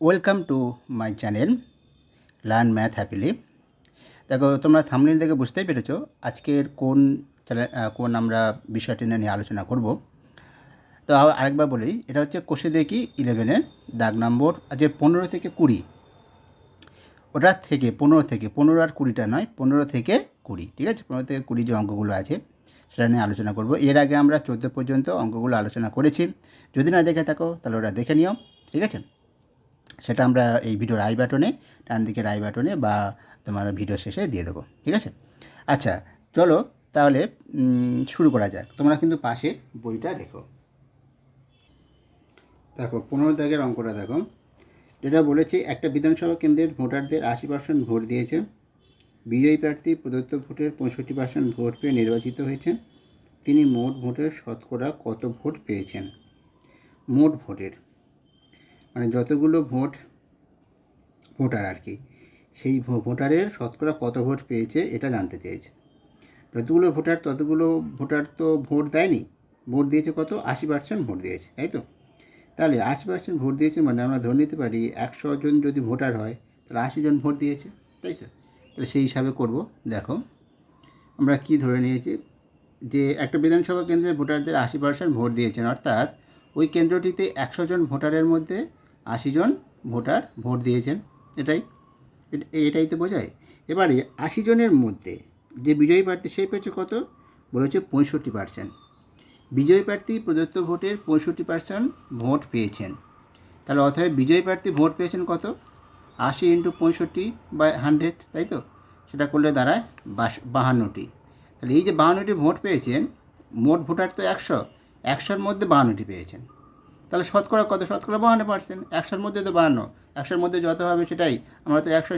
Welcome to my channel learn math happily. দেখো, তোমরা thumbnail দেখে বুঝতেই পেরেছো আজকের কোন আমরা বিষয়টি নিয়ে আলোচনা করব। তো আরেকবার বলি, এটা হচ্ছে কোষে দেখি 11-এর দাগ নম্বর আজকে 15 থেকে 20, ওটার থেকে 15 আর 20টা নয়, 15 থেকে 20, ঠিক আছে? 15 থেকে 20 যে অঙ্কগুলো আছে সেটা নিয়ে আলোচনা করব। এর আগে আমরা 14 পর্যন্ত অঙ্কগুলো আলোচনা করেছি। যদি না দেখে থাকো তাহলে ওটা দেখে নিও, ঠিক আছে? সেটা আমরা এই ভিডিওর আই বাটনে, ডান দিকের আই বাটনে বা তোমার ভিডিও শেষে দিয়ে দেবো, ঠিক আছে? আচ্ছা, চলো তাহলে শুরু করা যাক। তোমরা কিন্তু পাশে বইটা রেখো। দেখো 15 দাগের অঙ্কটা দেখো, যেটা বলেছি, একটা বিধানসভা কেন্দ্রের ভোটারদের 80% ভোট দিয়েছে। বিজয়ী প্রার্থী প্রদত্ত ভোটের 65% ভোট পেয়ে নির্বাচিত হয়েছেন। তিনি মোট ভোটের শতকরা কত ভোট পেয়েছেন? মোট ভোটের মানে যতগুলো ভোটার আর কি, সেই ভোটারের শতকরা কত ভোট পেয়েছে এটা জানতে চেয়েছে। যতগুলো ভোটার ততগুলো ভোটার তো ভোট দেয়নি, ভোট দিয়েছে কত? 80% ভোট দিয়েছে, তাই তো? তাহলে 80% ভোট দিয়েছে মানে আমরা ধরে নিতে পারি 100 জন যদি ভোটার হয় তাহলে 80 জন ভোট দিয়েছে, তাই তো? তাহলে সেই হিসাবে করব। দেখো আমরা কি ধরে নিয়েছি, যে একটা বিধানসভা কেন্দ্রের ভোটারদের 80% ভোট দিয়েছেন, অর্থাৎ ওই কেন্দ্রটিতে 100 জন ভোটারের মধ্যে 80 জন ভোটার ভোট দিয়েছেন। এটাই তো বোঝায়। এবারে 80 জনের মধ্যে যে বিজয়ী প্রার্থী সে পেয়েছে কত? বলেছে 65%। বিজয়ী প্রার্থী প্রদত্ত ভোটের 65% ভোট পেয়েছেন। তাহলে অতএব বিজয়ী প্রার্থী ভোট পেয়েছেন কত? 80 × 65/100, তাই তো? সেটা করলে দাঁড়ায় 52টি। তাহলে এই যে 52টি ভোট পেয়েছেন, মোট ভোটার তো 100, 100-র মধ্যে 52টি পেয়েছেন। তাহলে শতকরা কত? শতকরা 52%। 100-র মধ্যে তো 52, 100-র মধ্যে যত হবে সেটাই। আমরা তো 100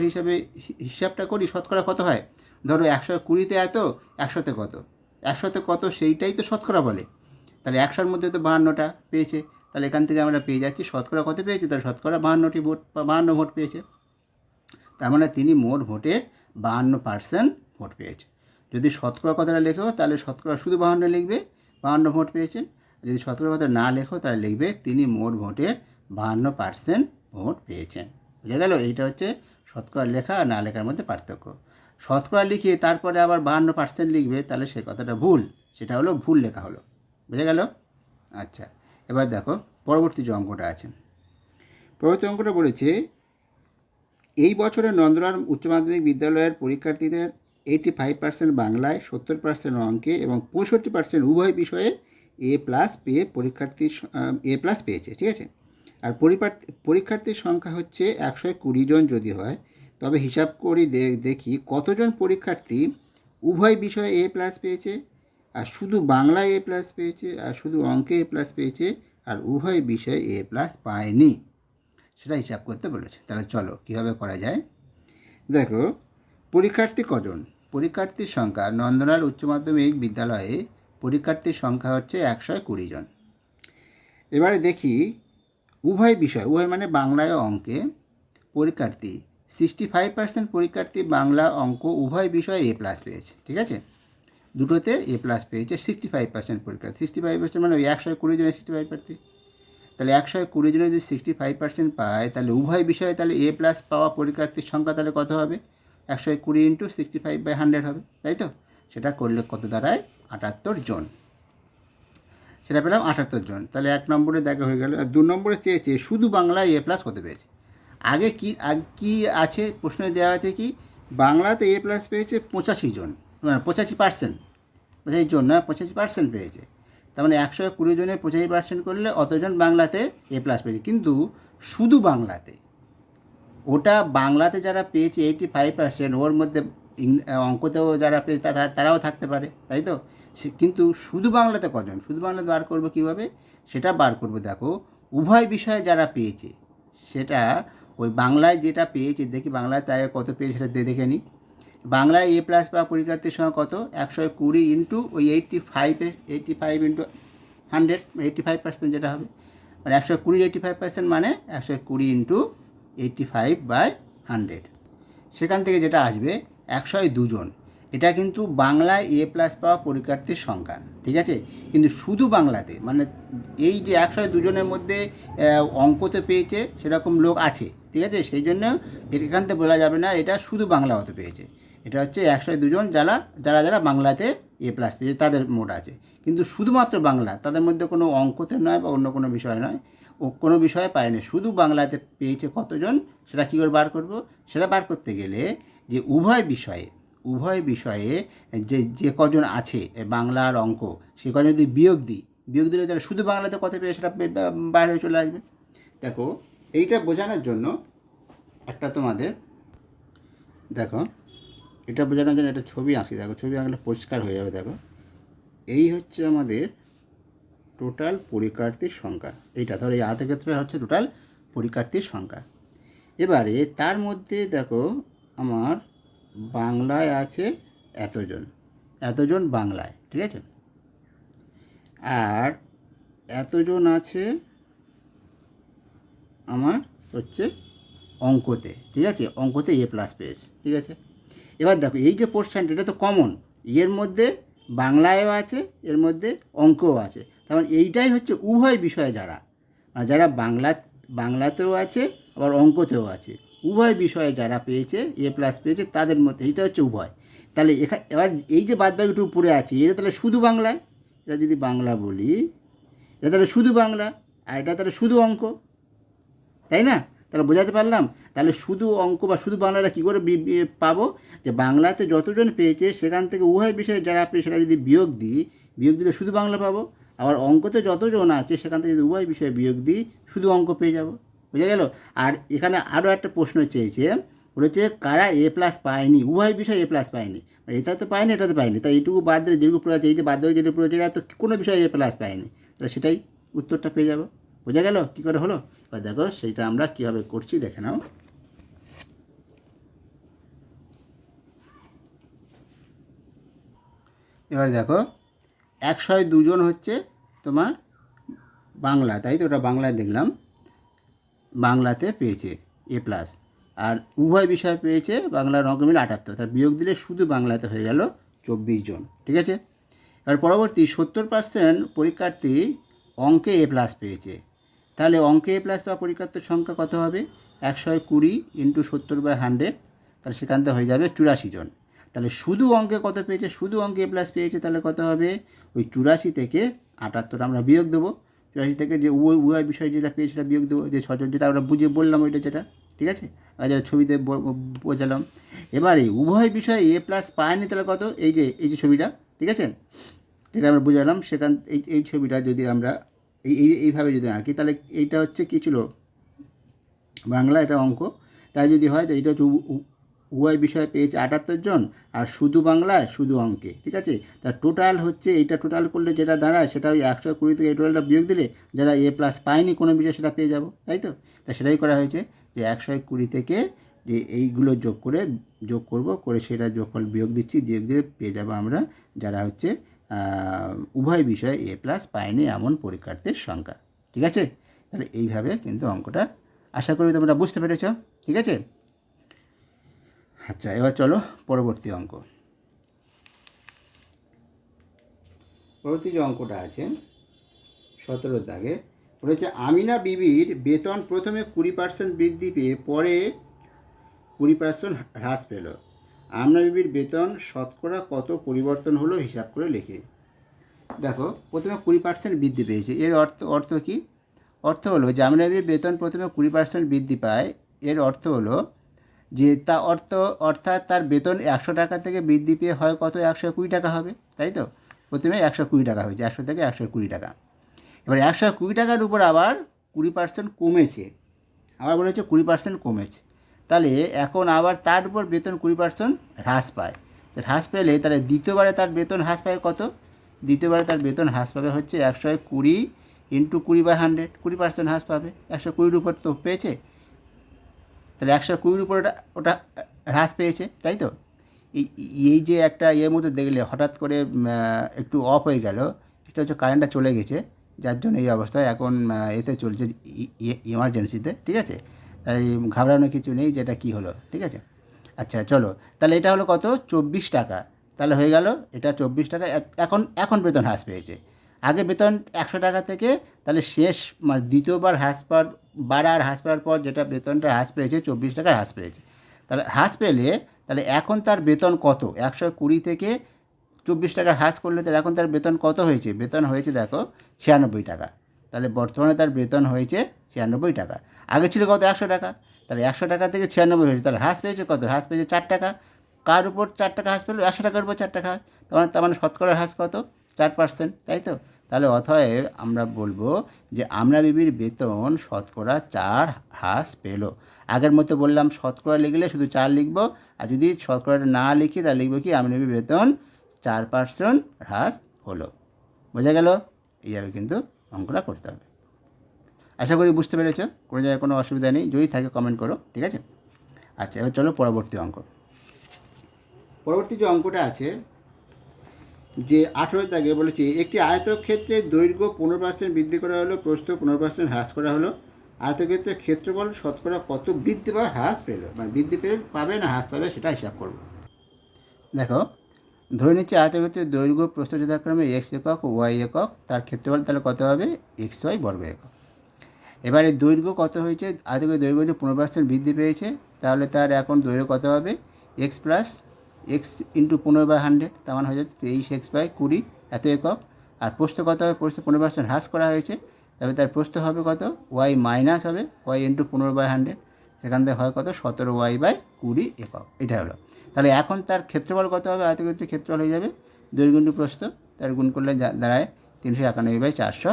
হিসাবটা করি, শতকরা কত হয়? ধরো 120-তে এত, 100-তে কত, 100-তে কত সেইটাই তো শতকরা বলে। তাহলে 100-র মধ্যে তো 52টা পেয়েছে। তাহলে এখান থেকে আমরা পেয়ে যাচ্ছি শতকরা কত পেয়েছে, তাহলে শতকরা 52টি ভোট বা 52 ভোট পেয়েছে। তার মানে তিনি মোট ভোটের 52% ভোট পেয়েছে। যদি শতকরা কথাটা লেখো তাহলে শতকরা শুধু 52 লিখবে, 52 ভোট পেয়েছেন। যদি শতকরা কথা না লেখো তাহলে লিখবে তিনি মোট ভোটের 52% ভোট পেয়েছেন। বুঝে গেল? এইটা হচ্ছে শতকরা লেখা আর না লেখার মধ্যে পার্থক্য। শতকরা লিখে তারপরে আবার 52% লিখবে, তাহলে সে কথাটা ভুল, সেটা হলো ভুল লেখা হলো। বুঝে গেল? আচ্ছা, এবার দেখো পরবর্তী যে অঙ্কটা আছে। পরবর্তী অঙ্কটা বলেছে, এই বছরে নন্দলাল উচ্চ মাধ্যমিক বিদ্যালয়ের পরীক্ষার্থীদের 85% বাংলায়, 70% অঙ্কে এবং 65% উভয় বিষয়ে A+ পেয়ে A+ পেয়েছে, ঠিক আছে? আর পরীক্ষার্থীর সংখ্যা হচ্ছে 120 জন যদি হয়, তবে হিসাব করি দেখি কতজন পরীক্ষার্থী উভয় বিষয়ে A+ পেয়েছে, আর শুধু বাংলায় A+ পেয়েছে, আর শুধু অঙ্কে A+ পেয়েছে, আর উভয় বিষয়ে A+ পায়নি, সেটা হিসাব করতে বলেছে। তাহলে চলো কীভাবে করা যায়। দেখো, পরীক্ষার্থী কজন? পরীক্ষার্থীর সংখ্যা নন্দলাল উচ্চ মাধ্যমিক বিদ্যালয়ে পরীক্ষার্থীর সংখ্যা হচ্ছে 120 জন। এবারে দেখি উভয় বিষয়, উভয় মানে বাংলায় ও অঙ্কে, পরীক্ষার্থী 65% পরীক্ষার্থী বাংলা অঙ্ক উভয় বিষয়ে A+ পেয়েছে, ঠিক আছে? দুটোতে A+ পেয়েছে 65% পরীক্ষার্থী। 65% মানে ওই 120 জনের 65%। তাহলে 120 জনের যদি 65% পায়, তাহলে উভয় বিষয়ে তাহলে A+ পাওয়া পরীক্ষার্থীর সংখ্যা তাহলে কত হবে? 120 × 65/100 হবে, তাই তো? সেটা করলে কত দাঁড়ায়? 78 জন। সেটা পেলাম 78 জন। তাহলে 1 নম্বরে দেখা হয়ে গেল। আর 2 নম্বরে চেয়েছে শুধু বাংলায় A+ কত পেয়েছে। আগে কি আছে প্রশ্নে দেওয়া আছে, কি বাংলাতে A+ পেয়েছে 85 জন, 85%, 85 জন না, 85% পেয়েছে। তার মানে 120 জনের 85% করলে অতজন বাংলাতে A+ পেয়েছে। কিন্তু শুধু বাংলাতে, ওটা বাংলাতে যারা পেয়েছে 85%, ওর মধ্যে অঙ্কতেও যারা পেয়েছে তারাও থাকতে পারে, তাই তো? কিন্তু শুধু বাংলাতে কজন? শুধু বাংলাতে বার করবো কীভাবে? সেটা বার করবো। দেখো, উভয় বিষয়ে যারা পেয়েছে সেটা ওই বাংলায় যেটা পেয়েছে, দেখি বাংলায় তাই কত পেয়েছে সেটা দেখে নিই। বাংলায় A+ বা পরীক্ষার্থীর সংখ্যা কত? 120 ইন্টু ওই 85 × 100, 85% যেটা হবে, মানে 120 85% মানে 120 ইন্টু 85/100। সেখান থেকে যেটা আসবে 102 জন। এটা কিন্তু বাংলায় এ প্লাস পাওয়া পরীক্ষার্থীর সংখ্যা, ঠিক আছে। কিন্তু শুধু বাংলাতে, মানে এই যে 102 জনের মধ্যে অঙ্কতে পেয়েছে সেরকম লোক আছে, ঠিক আছে। সেই জন্য এখান থেকে বলা যাবে না এটা শুধু বাংলা হতে পেয়েছে। এটা হচ্ছে 102 জন যারা যারা যারা বাংলাতে এ প্লাস পেয়েছে তাদের মোট আছে। কিন্তু শুধুমাত্র বাংলা, তাদের মধ্যে কোনো অঙ্কতে নয় বা অন্য কোনো বিষয় নয়, ও কোনো বিষয়ে পায়নি, শুধু বাংলাতে পেয়েছে কতজন, সেটা কী করে বার করব? সেটা বার করতে গেলে যে উভয় বিষয়ে যে যে কজন আছে বাংলা আর অঙ্ক, সে কজন যদি বিয়োগ দিলে যারা শুধু বাংলাতে কত পেয়ে সেটা বাইরে চলে আসবে। দেখো, এইটা বোঝানোর জন্য একটা তোমাদের দেখো, এটা বোঝানোর জন্য একটা ছবি আঁকি। দেখো, ছবি আঁকলে পরিষ্কার হয়ে যাবে। দেখো, এই হচ্ছে আমাদের টোটাল পরীক্ষার্থীর সংখ্যা। এইটা ধরো এই আয়তক্ষেত্রে হচ্ছে টোটাল পরীক্ষার্থীর সংখ্যা। এবারে তার মধ্যে দেখো আমার বাংলায় আছে এতজন বাংলায়, ঠিক আছে। আর এতজন আছে আমার হচ্ছে অঙ্কতে, ঠিক আছে। অঙ্কতে এ প্লাস পেয়েছে, ঠিক আছে। এবার দেখো এই যে পোর্শনটা, এটা তো কমন, এর মধ্যে বাংলায়ও আছে, এর মধ্যে অঙ্কও আছে। তার মানে এইটাই হচ্ছে উভয় বিষয়ে যারা, মানে যারা বাংলাতেও আছে আবার অঙ্কতেও আছে, উভয় বিষয়ে যারা পেয়েছে এ প্লাস পেয়েছে তাদের মধ্যে এইটা হচ্ছে উভয়। তাহলে এবার এই যে বাদবাকিটুকু পড়ে আছে, এটা তাহলে শুধু বাংলায়, এটা যদি বাংলা বলি, এটা তাহলে শুধু বাংলা, আর এটা তাহলে শুধু অঙ্ক, তাই না? তাহলে বোঝাতে পারলাম। তাহলে শুধু অঙ্ক বা শুধু বাংলাটা কী করে পাবো? যে বাংলাতে যতজন পেয়েছে সেখান থেকে উভয় বিষয়ে যারা পেয়ে সেটা যদি বিয়োগ দিলে শুধু বাংলা পাবো। আবার অঙ্কতে যতজন আছে সেখান থেকে যদি উভয় বিষয়ে বিয়োগ দিই শুধু অঙ্ক পেয়ে যাব। বোঝা গেল? আর এখানে আরও একটা প্রশ্ন চেয়েছে, বলেছে কারা এ প্লাস পায়নি, উভয় বিষয়ে এ প্লাস পায়নি। এটা তো পায়নি, এটা তো পায়নি, তাই এইটুকু বাদ দিলে যেটুকু পড়ে আছে, এই যে বাদ দিয়ে যেটুকু পড়ে আছে, এরা তো কোনো বিষয়ে এ প্লাস পায়নি, তাহলে সেটাই উত্তরটা পেয়ে যাব। বোঝা গেল কী করে হলো? এবার দেখো সেইটা আমরা কীভাবে করছি দেখে নাও। এবার দেখো 102 জন হচ্ছে তোমার বাংলা, তাই তো? ওটা বাংলায় দেখলাম, বাংলাতে পেয়েছে এ প্লাস, আর উভয় বিষয় পেয়েছে বাংলার অঙ্ক মিলে 78, তার বিয়োগ দিলে শুধু বাংলাতে হয়ে গেল 24 জন, ঠিক আছে। এবার পরবর্তী 70% পরীক্ষার্থী অঙ্কে এ প্লাস পেয়েছে। তাহলে অঙ্কে এ প্লাস পাওয়া পরীক্ষার্থীর সংখ্যা কত হবে? 120 × 70/100, তাহলে সেখান থেকে হয়ে যাবে 84 জন। তাহলে শুধু অঙ্কে কত পেয়েছে? শুধু অঙ্কে এ প্লাস পেয়েছে, তাহলে কত হবে? ওই 84 থেকে 78 আমরা বিয়োগ দেবো। 84 থেকে যে উভয় বিষয় যেটা পেয়েছে সেটা বিয়োগ দেবো, যে 6 জন যেটা আমরা বুঝিয়ে বললাম ওইটা যেটা, ঠিক আছে, আর যেটা ছবিতে বোঝালাম। এবারে উভয় বিষয়ে এ প্লাস পায়নি, তাহলে কত? এই যে ছবিটা, ঠিক আছে, যেটা আমরা বুঝালাম, সেখান এই ছবিটা যদি আমরা এইভাবে যদি আঁকি, তাহলে এইটা হচ্ছে কী ছিল? বাংলা, এটা অঙ্ক। তাই যদি হয় তো এইটা হচ্ছে উভয় বিষয়ে পেয়েছে 78 জন, আর শুধু বাংলায় শুধু অঙ্কে, ঠিক আছে। তার টোটাল হচ্ছে, এইটা টোটাল করলে যেটা দাঁড়ায় সেটা ওই 120 থেকে এই টোটালটা বিয়োগ দিলে যারা এ প্লাস পায়নি কোনো বিষয়ে সেটা পেয়ে যাব, তাই তো? তা সেটাই করা হয়েছে, যে 120 থেকে যে এইগুলো যোগ করে সেটা যোগফল বিয়োগ দিয়ে পেয়ে যাব আমরা যারা হচ্ছে উভয় বিষয়ে এ প্লাস পায়নি এমন পরীক্ষার্থীর সংখ্যা, ঠিক আছে। তাহলে এইভাবে কিন্তু অঙ্কটা আশা করি তোমরা বুঝতে পেরেছ, ঠিক আছে। আচ্ছা, এবার চলো পরবর্তী অঙ্ক। পরবর্তী যে অঙ্কটা আছে 17 দাগে বলেছে, আমিনা বিবির বেতন প্রথমে 20% বৃদ্ধি পেয়ে পরে 20% হ্রাস পেল। আমিনা বিবির বেতন শতকরা কত পরিবর্তন হলো হিসাব করে লিখে। দেখো, প্রথমে 20% বৃদ্ধি পেয়েছে, এর অর্থ কী? অর্থ হলো যে আমিনা বিবির বেতন প্রথমে 20% বৃদ্ধি পায়, এর অর্থ হলো যে অর্থাৎ তার বেতন 100 টাকা থেকে বৃদ্ধি পেয়ে হয় কত? 120 টাকা হবে, তাই তো? প্রথমে 120 টাকা হয়েছে, 100 থেকে 120 টাকা। এবার 120 টাকার উপর আবার 20% কমেছে, আবার বলেছে 20% কমেছে, তাহলে এখন আবার তার উপর বেতন 20% হ্রাস পায়। হ্রাস পেলে তাহলে দ্বিতীয়বারে তার বেতন হ্রাস পায় কত? দ্বিতীয়বারে তার বেতন হ্রাস পাবে হচ্ছে 120 × 20/100, 20% হ্রাস পাবে। 120-র উপর তো পেয়েছে, তাহলে 120-র উপর ওটা হ্রাস পেয়েছে, তাই তো? এই যে একটা এর মধ্যে দেখলে হঠাৎ করে একটু অফ হয়ে গেল, এটা হচ্ছে কারেন্টটা চলে গেছে, যার জন্য এই অবস্থায় এখন এতে চলছে ইমার্জেন্সিতে, ঠিক আছে। তাই ঘাবড়ানোর কিছু নেই, যেটা কি হলো, ঠিক আছে। আচ্ছা চলো, তাহলে এটা হলো কত? 24 টাকা। তাহলে হয়ে গেল এটা 24 টাকা। এখন বেতন হ্রাস পেয়েছে। আগে বেতন 100 টাকা থেকে, তাহলে শেষ মানে দ্বিতীয়বার হ্রাস পাওয়ার পর যেটা বেতনটা হ্রাস পেয়েছে 24 টাকা হ্রাস পেয়েছে। তাহলে হ্রাস পেলে তাহলে এখন তার বেতন কত? 120 থেকে 24 টাকা হ্রাস করলে তাহলে এখন তার বেতন কত হয়েছে? বেতন হয়েছে দেখো 96 টাকা। তাহলে বর্তমানে তার বেতন হয়েছে 96 টাকা। আগে ছিল কত? 100 টাকা। তাহলে 100 টাকা থেকে 96 হয়েছে, তাহলে হ্রাস পেয়েছে কত? হ্রাস পেয়েছে 4 টাকা। কার উপর 4 টাকা হ্রাস পেলো? 100 টাকার উপর 4 টাকা। তার মানে শতকরা হ্রাস কত? 4%, তাই তো? তাহলে অতএব আমরা বলবো যে আমরা বিবির বেতন শতকরা 4 হ্রাস পেল। আগের মতো বললাম শতকরা লিখলে শুধু 4 লিখবো, আর যদি শতকরাটা না লিখি তাহলে লিখবো কি আমরা বিবির বেতন 4% হ্রাস হলো। বোঝা গেল? এইভাবে কিন্তু অঙ্কটা করতে হবে। আশা করি বুঝতে পেরেছো, কোনো জায়গায় কোনো অসুবিধা নেই। যদি থাকে কমেন্ট করো, ঠিক আছে? আচ্ছা, এবার চলো পরবর্তী অঙ্ক। পরবর্তী যে অঙ্কটা আছে, যে 18 দাগে বলেছি একটি আয়তক্ষেত্রের দৈর্ঘ্য 15% বৃদ্ধি করা হলো, প্রস্থ 15% হ্রাস করা হলো। আয়তক্ষেত্রের ক্ষেত্রফল শতকরা কত বৃদ্ধি বা হ্রাস পেল? মানে বৃদ্ধি পাবে না হ্রাস পাবে সেটা হিসাব করব। দেখো, ধরে নিচ্ছি আয়তক্ষেত্রের দৈর্ঘ্য প্রস্থ যথাক্রমে x একক ও y একক, তার ক্ষেত্রফল তাহলে কত হবে? xy বর্গ একক। এবারে দৈর্ঘ্য কত হয়েছে? আয়তক্ষেত্রের দৈর্ঘ্য যে 15% বৃদ্ধি পেয়েছে, তাহলে তার এখন দৈর্ঘ্য কত হবে? x প্লাস এক্স ইন্টু 15/100, তার মানে হয়ে যাচ্ছে 23x/20 এত একক। আর প্রস্থ কত হবে? প্রস্থ 15% হ্রাস করা হয়েছে, তবে তার প্রস্থ হবে কত? y মাইনাস হবে y ইন্টু 15/100, সেখান থেকে হয় কত? 17y/20 একক। এটা হলো। তাহলে এখন তার ক্ষেত্রফল কত হবে? আয়তক্ষেত্রের ক্ষেত্রফল হয়ে যাবে দৈর্ঘ্য ইন্টু প্রস্থ, তার গুণ করলে দাঁড়ায় 391/400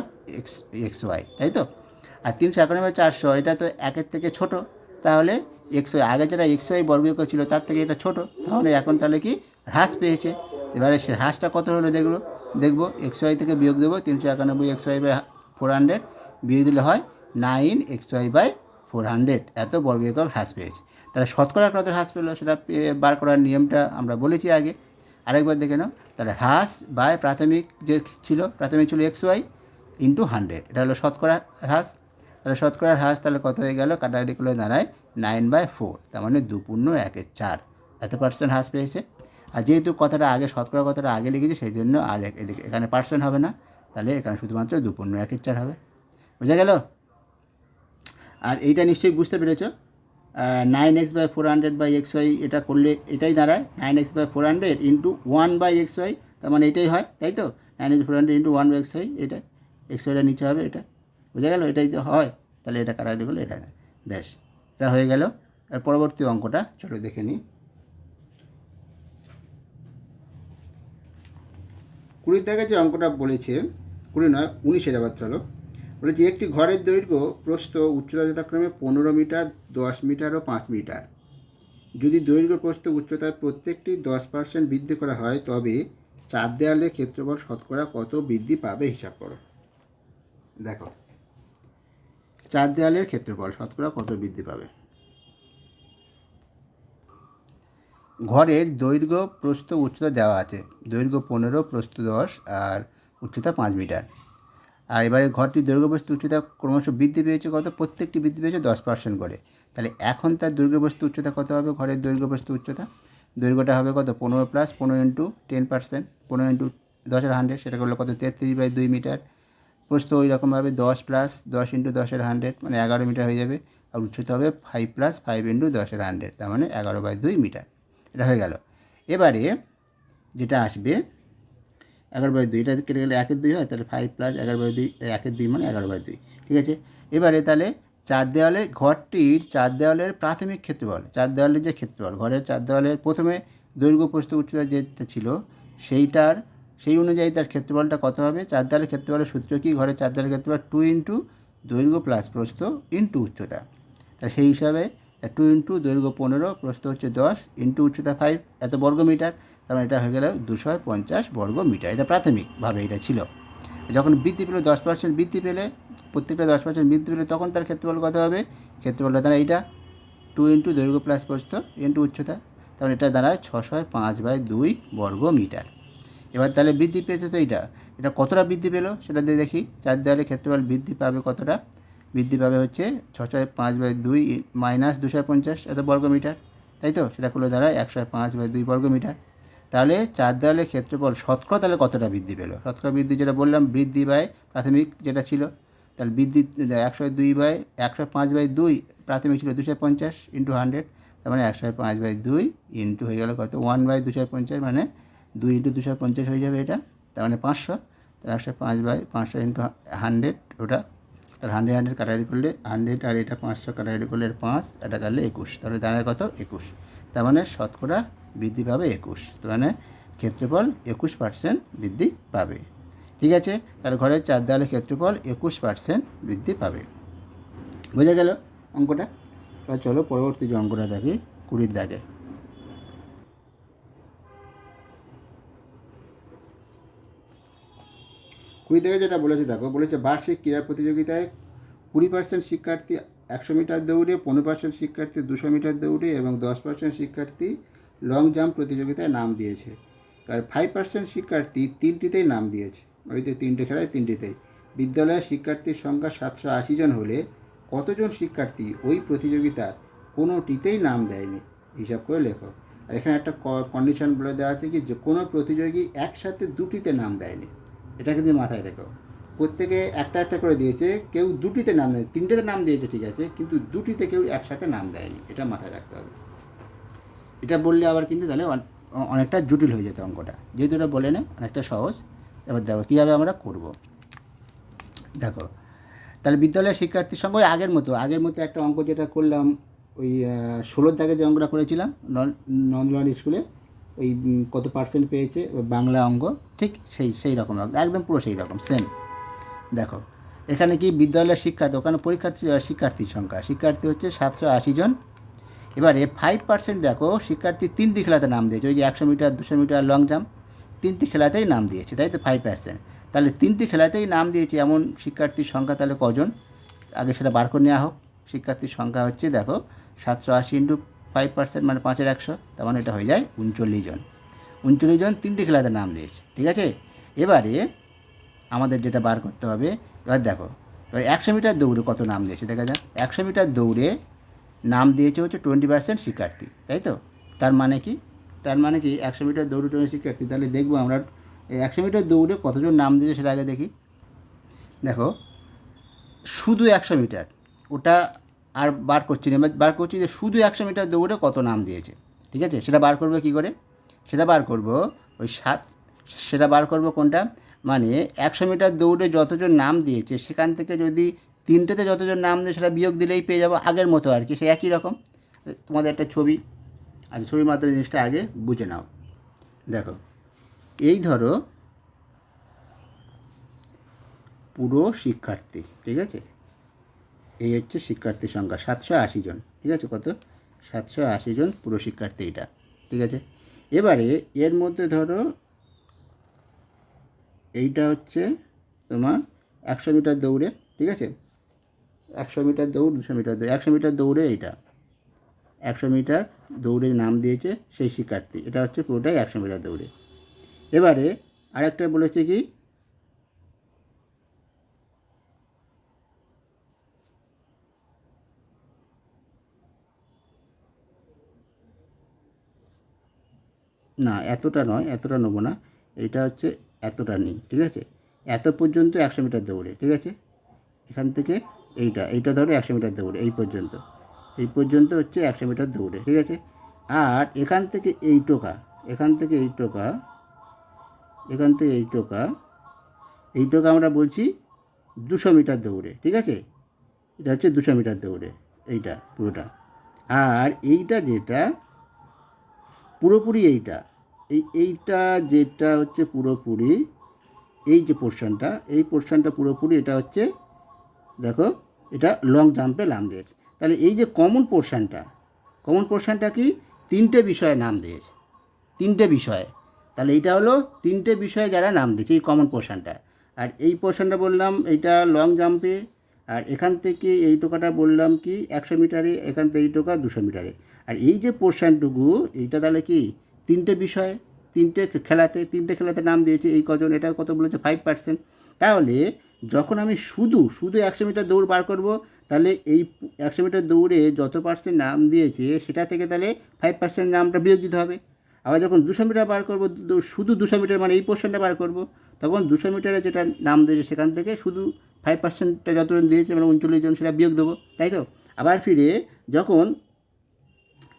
xy, তাই তো? আর 391/400 এটা তো 1-এর থেকে ছোট, তাহলে xy আগে যেটা xy বর্গ একক ছিল তার থেকে এটা ছোট, তাহলে এখন তাহলে কি হ্রাস পেয়েছে। এবারে সে হ্রাসটা কত হলো দেখবো xy থেকে বিয়োগ দেবো 391xy/400, বিয়োগ দিলে হয় 9xy/400, এত বর্গ একক হ্রাস পেয়েছে। তাহলে শতকরা কত হ্রাস পেলো সেটা বার করার নিয়মটা আমরা বলেছি আগে, আরেকবার দেখে নাও। তাহলে হ্রাস বাই প্রাথমিক যে ছিল, প্রাথমিক ছিল xy ইন্টু 100, এটা হলো শতকরা হ্রাস। তাহলে শতকরা হ্রাস তাহলে কত হয়ে গেল? কাটাকাটি করলে দাঁড়ায় 9/4, তার মানে 2.1/4 এত পার্সেন্ট হ্রাস পেয়েছে। আর যেহেতু কথাটা আগে শতকরা কথাটা আগে লিখেছি সেই জন্য আর এদিকে এখানে পার্সেন্ট হবে না, তাহলে এখানে শুধুমাত্র 2.1/4 হবে। বোঝা গেল? আর এইটা নিশ্চয়ই বুঝতে পেরেছ। 9x/400/xy এটা করলে এটাই দাঁড়ায় 9x/400 ইন্টু 1/xy, তার মানে এটাই হয়, তাই তো? 9x/400 ইন্টু 1/xy, এটা xyটা নিচে হবে, এটা বোঝা গেল? এটাই তো হয়। তাহলে এটা কাটাকাটি করলে এটা, ব্যাস এটা হয়ে গেল। আর পরবর্তী অঙ্কটা চলো দেখে নিই। 20 দাগে যে অঙ্কটা বলেছে, 20 নয় 19 আবার চলো, বলেছি একটি ঘরের দৈর্ঘ্য প্রস্থ উচ্চতা যথাক্রমে 15 মিটার, 10 মিটার ও 5 মিটার। যদি দৈর্ঘ্য প্রস্থ উচ্চতার প্রত্যেকটি 10% বৃদ্ধি করা হয়, তবে 4 দেয়ালের ক্ষেত্রফল শতকরা কত বৃদ্ধি পাবে হিসাব করো। দেখো, 4 দেয়ালের ক্ষেত্রফল শতকরা কত বৃদ্ধি পাবে? ঘরের দৈর্ঘ্য প্রস্থ উচ্চতা দেওয়া আছে, দৈর্ঘ্য 15, প্রস্থ 10 আর উচ্চতা 5 মিটার। আর এবারে ঘরটির দৈর্ঘ্য প্রস্থ উচ্চতা ক্রমশ বৃদ্ধি পেয়েছে কত? প্রত্যেকটি বৃদ্ধি পেয়েছে 10% করে। তাহলে এখন তার দৈর্ঘ্য প্রস্থ উচ্চতা কত হবে? ঘরের দৈর্ঘ্য প্রস্থ উচ্চতা দৈর্ঘ্যটা হবে কত? 15 প্লাস 15 ইন্টু 10%, 15 ইন্টু 10/100, সেটা করলে কত? 33/2 মিটার। প্রস্থ ওই রকমভাবে 10 প্লাস 10 ইন্টু 10/100 মানে 11 মিটার হয়ে যাবে। আর উচ্চতা হবে 5 প্লাস 5 ইন্টু 10/100, তার মানে 11/2 মিটার। এটা হয়ে গেল। এবারে যেটা আসবে 11/2, এটা কেটে গেলে 1/2 হয়, তাহলে 5 প্লাস 11/2, 1/2 মানে 11/2, ঠিক আছে? এবারে তাহলে 4 দেওয়ালের ঘরটির 4 দেওয়ালের প্রাথমিক ক্ষেত্রফল, 4 দেওয়ালের যে ক্ষেত্রফল, ঘরের 4 দেওয়ালের প্রথমে দৈর্ঘ্য প্রস্থ উচ্চতা যেটা ছিল সেই অনুযায়ী তার ক্ষেত্রফলটা কত হবে? 4 দেওয়ালের ক্ষেত্রফলের সূত্র কি? ঘরের 4 দেওয়ালের ক্ষেত্রফল 2 ইন্টু দৈর্ঘ্য প্লাস প্রস্থ ইন্টু উচ্চতা। তা সেই হিসাবে 2 ইন্টু দৈর্ঘ্য 15, প্রস্থ হচ্ছে 10, ইন্টু উচ্চতা 5 এত বর্গ মিটার, তার মানে এটা হয়ে গেল 250 বর্গ মিটার। এটা প্রাথমিকভাবে এটা ছিল। যখন বৃদ্ধি পেল 10% বৃদ্ধি পেলে, প্রত্যেকটা 10% বৃদ্ধি পেলে, তখন তার ক্ষেত্রফল কত হবে? ক্ষেত্রফলটা দ্বারা এইটা 2 ইন্টু দৈর্ঘ্য প্লাস প্রস্থ ইন্টু উচ্চতা, তাহলে এটা দাঁড়ায় 605/2 বর্গ মিটার। এবার তাহলে বৃদ্ধি পেয়েছে তো এটা কতটা বৃদ্ধি পেলো সেটা দিয়ে দেখি। 4 দেওয়ালের ক্ষেত্রফল বৃদ্ধি পাবে কতটা? বৃদ্ধি পাবে হচ্ছে 605/2 মাইনাস 250 এত বর্গ মিটার, তাই তো? সেটা করলে দাঁড়ায় 105/2 বর্গ মিটার। তাহলে চার দেওয়ালের ক্ষেত্রফল শতকরা তাহলে কতটা বৃদ্ধি পেল? শতকরা বৃদ্ধি যেটা বললাম বৃদ্ধি বাই প্রাথমিক যেটা ছিল, তাহলে বৃদ্ধি 105/2 প্রাথমিক ছিল 250 ইন্টু 100, তার মানে 105/2 ইন্টু হয়ে গেল কত 1/250, মানে 2 ইন্টু 250 হয়ে যাবে এটা, তার মানে 500। তো 105/500 ইন্টু 100 ওটা, তার 100 কাটাকাটি করলে 100 আর এটা 500 কাটাকাটি করলে 5, এটা কাটলে 21, তাহলে দাঁড়ায় কত 21, তার মানে শতকরা বৃদ্ধি পাবে 21, তার মানে ক্ষেত্রফল 21% বৃদ্ধি পাবে। ঠিক আছে, তাহলে ঘরের চার দেওয়ালের ক্ষেত্রফল 21% বৃদ্ধি পাবে। বোঝা গেল অঙ্কটা? এবার চলো পরবর্তী যে অঙ্কটা দেখি 20 দাগে। 20 দাগে যেটা বলেছে দেখো, বলেছে বার্ষিক ক্রীড়া প্রতিযোগিতায় 20% শিক্ষার্থী 100 মিটার দৌড়ে, 15% শিক্ষার্থী 200 মিটার দৌড়ে এবং 10% শিক্ষার্থী লং জাম্প প্রতিযোগিতায় নাম দিয়েছে। আর 5% শিক্ষার্থী তিনটিতেই নাম দিয়েছে, ওইতে তিনটে খেলায় তিনটিতেই। বিদ্যালয়ের শিক্ষার্থীর সংখ্যা 780 জন হলে কতজন শিক্ষার্থী ওই প্রতিযোগিতার কোনোটিতেই নাম দেয়নি? হিসাব করে লেখো। আর এখানে একটা কন্ডিশন বলে দেওয়া আছে কি, যে কোনো প্রতিযোগী একসাথে দুটিতে নাম দেয়নি, এটা কিন্তু মাথায় রেখো। প্রত্যেকে একটা একটা করে দিয়েছে, কেউ দুটিতে নাম দেয়নি, তিনটেতে নাম দিয়েছে ঠিক আছে, কিন্তু দুটিতে কেউ একসাথে নাম দেয়নি, এটা মাথায় রাখতে হবে। এটা বললে আবার কিন্তু তাহলে অনেকটা জটিল হয়ে যেত অঙ্কটা, যেহেতু এটা বলে না অনেকটা সহজ। এবার দেখো কীভাবে আমরা করব। দেখো তাহলে বিদ্যালয়ের শিক্ষার্থীর সঙ্গে আগের মতো একটা অঙ্ক যেটা করলাম, ওই 16 দাগে যে অঙ্কটা করেছিলাম নন্দলাল স্কুলে, ওই কত পার্সেন্ট পেয়েছে বাংলা অঙ্ক, ঠিক সেই রকম একদম পুরো সেই রকম সেম। দেখো এখানে কি বিদ্যালয়ের শিক্ষার্থী, ওখানে শিক্ষার্থীর সংখ্যা, শিক্ষার্থী হচ্ছে 780 জন। এবারে 5% দেখো শিক্ষার্থী তিনটি খেলাতে নাম দিয়েছে, ওই যে 100 মিটার 200 মিটার লং জাম্প, তিনটি খেলাতেই নাম দিয়েছে, তাই তো 5%। তাহলে তিনটি খেলাতেই নাম দিয়েছে এমন শিক্ষার্থীর সংখ্যা তাহলে কজন? আগে সেটা বার করে নেওয়া হোক। শিক্ষার্থীর সংখ্যা হচ্ছে দেখো 780 ইন্টু 5% মানে 5-এর 100, তার মানে এটা হয়ে যায় 39 জন। 39 জন তিনটি খেলাতে নাম দিয়েছে, ঠিক আছে। এবারে আমাদের যেটা বার করতে হবে, এবার দেখো এবার 100 মিটার দৌড়ে কত নাম দিয়েছে দেখা যাক। 100 মিটার দৌড়ে নাম দিয়েছে হচ্ছে 20% শিক্ষার্থী, তাই তো। তার মানে কি 100 মিটার দৌড়ে 20 শিক্ষার্থী, তাহলে দেখবো আমরা এই 100 মিটার দৌড়ে কতজন নাম দিয়েছে সেটা আগে দেখি। দেখো শুধু 100 মিটার, ওটা আর বার করছি না, বার করছি যে শুধু 100 মিটার দৌড়ে কত নাম দিয়েছে, ঠিক আছে। সেটা বার করবো কী করে? সেটা বার করবো সেটা বার করবো কোনটা, মানে 100 মিটার দৌড়ে যতজন নাম দিয়েছে সেখান থেকে যদি তিনটেতে যতজন নাম দিয়ে সেটা বিয়োগ দিলেই পেয়ে যাবো আগের মতো আর কি, সে একই রকম। তোমাদের একটা ছবি, আর ছবির মাধ্যমে জিনিসটা আগে বুঝে নাও। দেখো এই ধরো পুরো শিক্ষার্থী, ঠিক আছে, এই হচ্ছে শিক্ষার্থীর সংখ্যা 780 জন, ঠিক আছে। কত? 780 জন পুরো শিক্ষার্থী এটা, ঠিক আছে। এবারে এর মধ্যে ধরো এইটা হচ্ছে তোমার 100 মিটার দৌড়ে, ঠিক আছে। 100 মিটার দৌড় 200 মিটার দৌড়, 100 মিটার দৌড়ে এইটা 100 মিটার দৌড়ে নাম দিয়েছে সেই শিক্ষার্থী, এটা হচ্ছে পুরোটাই 100 মিটার দৌড়ে। এবারে আরেকটা বলেছে কি, না এতটা নয়, এতটা নেবো না, এটা হচ্ছে এতটা নিই, ঠিক আছে। এত পর্যন্ত 100 মিটার দৌড়ে, ঠিক আছে। এখান থেকে এইটা ধরো 100 মিটার দৌড়ে এই পর্যন্ত হচ্ছে 100 মিটার দৌড়ে, ঠিক আছে। আর এখান থেকে এই টোকা আমরা বলছি 200 মিটার দৌড়ে, ঠিক আছে। এটা হচ্ছে 200 মিটার দৌড়ে এইটা পুরোটা। আর এইটা যেটা পুরোপুরি এইটা যেটা হচ্ছে পুরোপুরি এই যে পোর্শনটা পুরোপুরি এটা হচ্ছে দেখো এটা লং জাম্পে নাম দিয়েছে। তাহলে এই যে কমন পোর্শনটা কি, তিনটে বিষয়ে নাম দিয়েছে, তিনটে বিষয়ে। তাহলে এইটা হলো তিনটে বিষয়ে যারা নাম দিয়েছে এই কমন পোর্শনটা। আর এই পোর্শনটা বললাম এইটা লং জাম্পে, আর এখান থেকে এই টোকাটা বললাম কি 100 মিটারে, এখান থেকে এই টোকা 200 মিটারে। আর এই যে পোর্শনটুকু এইটা তাহলে কি তিনটে বিষয়ে, তিনটে খেলাতে নাম দিয়েছে এই কজন, এটা কত বলেছে 5%। তাহলে যখন আমি শুধু 100 মিটার দৌড় বার করব, তাহলে এই 100 মিটার দৌড়ে যত পার্সেন্ট নাম দিয়েছে সেটা থেকে তাহলে 5% নামটা বিয়োগ দিতে হবে। আবার যখন 200 মিটার বার করব, শুধু 200 মিটার মানে এই পোর্শনটা বার করব, তখন 200 মিটারে যেটা নাম দিয়েছে সেখান থেকে শুধু 5%টা যতজন দিয়েছে মানে 39 জন সেটা বিয়োগ দেবো, তাই তো। আবার ফিরে যখন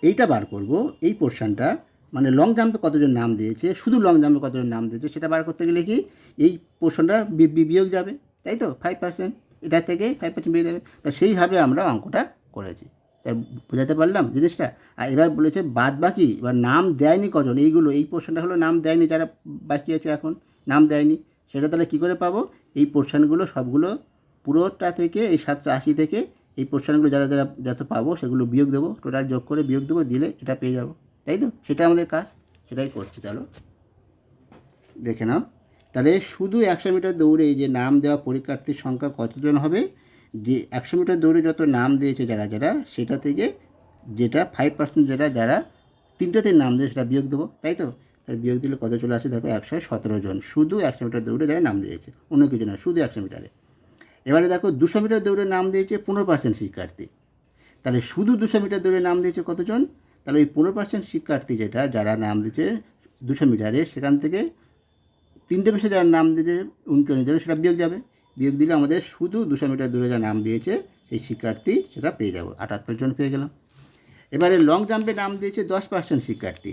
এইটা বার করব, এই পোর্শনটা মানে লং জাম্পে কতজন নাম দিয়েছে, শুধু লং জাম্পে কতজন নাম দিয়েছে সেটা বার করতে গেলে কি এই পোর্শনটা বিয়োগ যাবে, তাই তো। 5%, এটা থেকে 5% বিয়োগ যাবে। তা সেইভাবে আমরা অঙ্কটা করেছি। তা বোঝাতে পারলাম জিনিসটা। আর এবার বলেছে বাদ বাকি, এবার নাম দেয়নি কজন, এইগুলো এই পোর্শনটা হলো নাম দেয়নি, যারা বাকি আছে এখন নাম দেয়নি, সেটা তাহলে কী করে পাবো? এই পোর্শনগুলো সবগুলো পুরোটা থেকে, এই 780 থেকে এই পোর্শনগুলো যারা যারা যত পাবো সেগুলো বিয়োগ দেবো, টোটাল যোগ করে বিয়োগ দেবো, দিলে এটা পেয়ে যাবো, তাই তো। সেটা আমাদের কাজ, সেটাই করছি। চলো দেখে নাও। তাহলে শুধু 100 মিটার দৌড়ে যে নাম দেওয়া পরীক্ষার্থীর সংখ্যা কতজন হবে? যে 100 মিটার দৌড়ে যত নাম দিয়েছে যারা যারা, সেটা থেকে যেটা 5% যেটা যারা তিনটাতে নাম দিয়ে সেটা বিয়োগ দেবো, তাই তো। তাহলে বিয়োগ দিলে কত চলে আসে? দেখো 117 জন শুধু 100 মিটার দৌড়ে যারা নাম দিয়েছে, অন্য কিছু না, শুধু 100 মিটারে। এবারে দেখো 200 মিটার দৌড়ে নাম দিয়েছে 15% শিক্ষার্থী। তাহলে শুধু 200 মিটার দৌড়ে নাম দিয়েছে কতজন? তাহলে ওই 15% শিক্ষার্থী যেটা যারা নাম দিয়েছে 200 মিটারে, সেখান থেকে তিনটে বেশি যারা নাম দিয়েছে 39 জন, সেটা বিয়োগ যাবে। বিয়োগ দিলে আমাদের শুধু 200 মিটার দূরে যা নাম দিয়েছে সেই শিক্ষার্থী সেটা পেয়ে যাব, 78 জন পেয়ে গেলাম। এবারে লং জাম্পে নাম দিয়েছে 10% শিক্ষার্থী,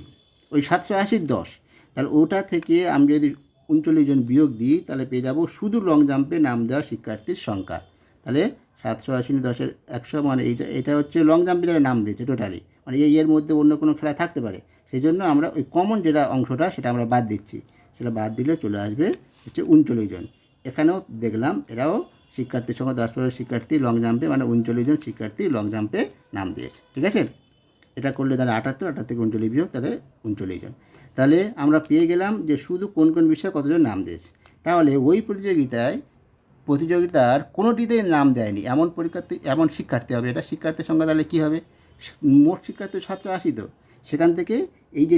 ওই 780 10, তাহলে ওটা থেকে আমি যদি 39 জন বিয়োগ দিই তাহলে পেয়ে যাব শুধু লং জাম্পে নাম দেওয়া শিক্ষার্থীর সংখ্যা। তাহলে 780 10 100 মানে এটা হচ্ছে লং জাম্পে যারা নাম দিয়েছে টোটালি, মানে এর মধ্যে অন্য কোনো খেলা থাকতে পারে, সেই জন্য আমরা ওই কমন যেটা অংশটা সেটা আমরা বাদ দিচ্ছি। সেটা বাদ দিলে চলে আসবে হচ্ছে 39 জন। এখানেও দেখলাম এরাও শিক্ষার্থীর সংখ্যা 10% শিক্ষার্থী লং জাম্পে, মানে 39 জন শিক্ষার্থী লং জাম্পে নাম দিয়েছে, ঠিক আছে। এটা করলে তাহলে 78 থেকে 39 বিয়োগ, তাহলে 39 জন। তাহলে আমরা পেয়ে গেলাম যে শুধু কোন কোন বিষয়ে কতজন নাম দিয়েছে। তাহলে ওই প্রতিযোগিতার কোনোটিতেই নাম দেয়নি এমন পরীক্ষার্থী, এমন শিক্ষার্থী হবে। এটা শিক্ষার্থীর সংখ্যা তাহলে কী হবে? মোট শিক্ষার্থী 780, তো সেখান থেকে এই যে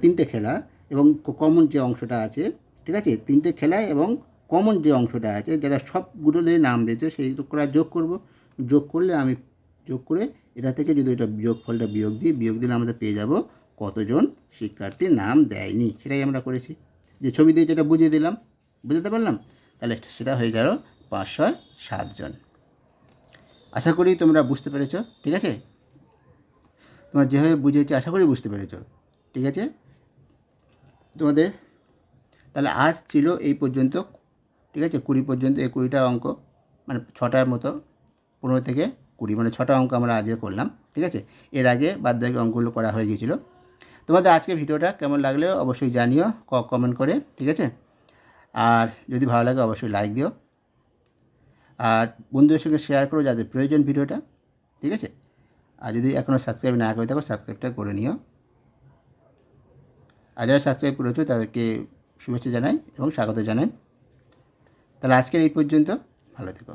তিনটে খেলা এবং কমন যে অংশটা আছে, ঠিক আছে, তিনটে খেলা এবং কমন যে অংশটা আছে যারা সবগুলোদের নাম দিয়েছে সেই করে যোগ করব। যোগ করলে আমি যোগ করে এটা থেকে যদি এটা ফলটা বিয়োগ দিলে আমাদের পেয়ে যাব কতজন শিক্ষার্থীর নাম দেয়নি, সেটাই আমরা করেছি। যে ছবি দিয়ে যেটা বুঝিয়ে দিলাম, বুঝতে পারলাম। তাহলে সেটা হয়ে গেল 507 জন। আশা করি তোমরা বুঝতে পেরেছ, ঠিক আছে। তোমার যেভাবে বুঝিয়েছি আশা করি বুঝতে পেরেছ, ঠিক আছে তোমাদের। তাহলে আজ ছিল এই পর্যন্ত, ঠিক আছে, 20 পর্যন্ত, এই 20টা অঙ্ক, মানে 6টার মতো, 15 থেকে 20 মানে 6টা অঙ্ক আমরা আজকে করলাম, ঠিক আছে। এর আগে বাদবাকি অঙ্কগুলো করা হয়ে গিয়েছিলো। তোমাদের আজকে ভিডিওটা কেমন লাগলে অবশ্যই জানিও কমেন্ট করে, ঠিক আছে। আর যদি ভালো লাগে অবশ্যই লাইক দিও, আর বন্ধুদের সঙ্গে শেয়ার করো যাদের প্রয়োজন ভিডিওটা, ঠিক আছে। আর যদি এখনও সাবস্ক্রাইব না করে থাকো সাবস্ক্রাইবটা করে নিও। আর যারা সাবস্ক্রাইব করেছো তাদেরকে শুভেচ্ছা জানাই এবং স্বাগত জানাই। তাহলে আজকের এই পর্যন্ত, ভালো থেকো।